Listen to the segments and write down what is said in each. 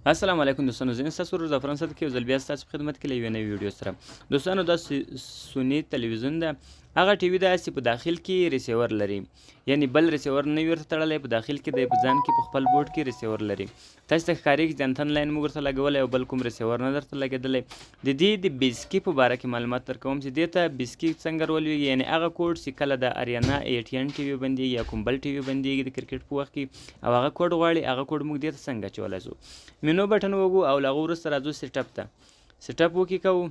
السلام علیکم دوستانو، زه یم ستاسو ورور ظفران صدقي یو ځل بیا ستاسو په خدمت کې له یوې نوې ویډیو سره. دوستانو دا سوني تلویزیون ده، هغه ټي وي ده چې په داخل کې ریسیور لري، یعنی بل ریسیور نه وي ورته تړلی، په داخل کې دی په ځان کې په خپل بورډ کې ریسیور لري. تاسو ته ښکارېږي چې انتن لاین موږ ورته لګولی او بل کوم ریسیور نه درته لګېدلی. د دې د بیسکي په باره کې معلومات درکوم چې دې ته بیسکي څنګه ولوېږي، یعنی هغه کوډ چې کله د اریانا 81 ټي وي بندېږي یا کوم بل ټي وي بندېږي د کرکټ په وخت کې او هغه کوډ غواړي، هغه کوډ موږ دې ته څنګه اچولی شو. مینو بټن وګو او له هغه وروسته راځو سیټ اپ ته. سیټ اپ وکې کوو،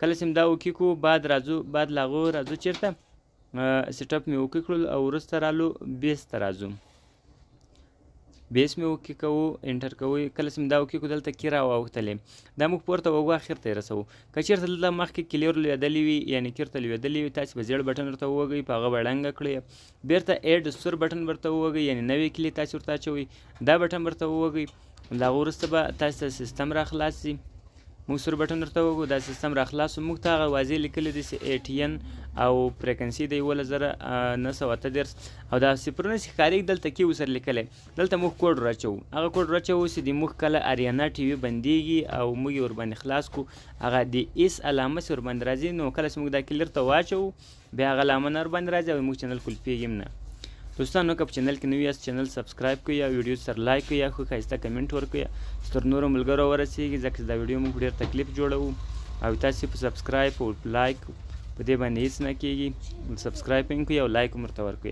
کله چې دا وکې کوو بعد له هغه راځو چېرته سیټ اپ مې وکې کړل او وروسته رالو بیس ته راځو. بیس مې وکې کوو، انټر کوو. کله چې دا وکې کوو دلته کې راواوښتلې، دا موږ پورته وګو اخر ته یې رسوو. که چېرته دلته مخکې کلیر لوېدلې وي یعنې کیرته لوېدلې وي، تاسې به زیړ بټن ورته ووهئ، په هغه به ړنګه کړئ. بیرته ایډ سور بټن ورته ووهئ، یعنې نوې کلي تاسې ورته اچوئ، دا بټن ورته ووهئ. له هغه وروسته به تاسو ته سیستم را خلاص شي. موږ سور بټن ورته ووهو، دا سیستم را خلاص شو. موږ ته هغه واضح لیکلی دی چې ATN او فریکونسي د 11938 او دا صفرونه چې ښکارېږي دلته کې ورسره لیکلی. دلته موږ کوډ راچوو، هغه کوډ راچوو چې د موږ کله اریانا ټي وي بندېږي او موږ یې ورباندې خلاص کړو، هغه د ایس علامه چې ورباندې راځي، نو کله چې موږ دا کلیر ته واچوو بیا هغه علامه نه ورباندې راځي او موږ چینل کلپېږي هم نه. دوستانو که په چینل کې نوي یاست چینل سبسکرایب کړئ یا ویډیو سره لایک کړئ یا خو ښایسته کمنټ ورکړئ چې تر نورو ملګرو ورسېږي، ځکه چې دا ویډیو موږ ډېر تکلیف جوړوو او تاسې په سبسکرایب او لایک په دې باندې هېڅ نه کېږي. سبسکرایب هم کوئ او لایک هم ورته ورکړئ.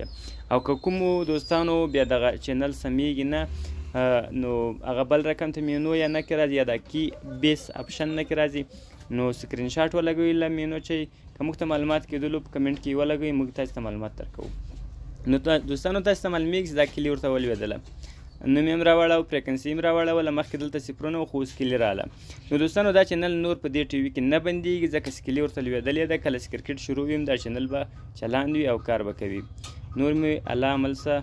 او که کومو دوستانو بیا دغه چینل سمیږي نه، نو هغه بل رقم ته مینو یا نه کې راځي یا د کی بیس اپشن نه کې راځي، نو سکرین شاټ ولګوئ له مینو چې که موږ ته معلومات کېدلو په کمنټ کې ولګوئ، موږ تاسو ته معلومات درکوو. نو دوستانو تاسو ته معلومیږي چې دا کلي ورته ولوېدله، نوم یې هم راوړه او فریکونسي هم راوړوله، مخکې دلته صفرونه وو خو اوس کلي راغله. نو دوستانو دا چینل نور په دې ټي وي کې نه بندېږي ځکه چې کلي ورته لوېدلې ده. کله چې کرکټ شروع وي دا چینل به چلاند وي او کار به کوي. نور مې الله عمل څه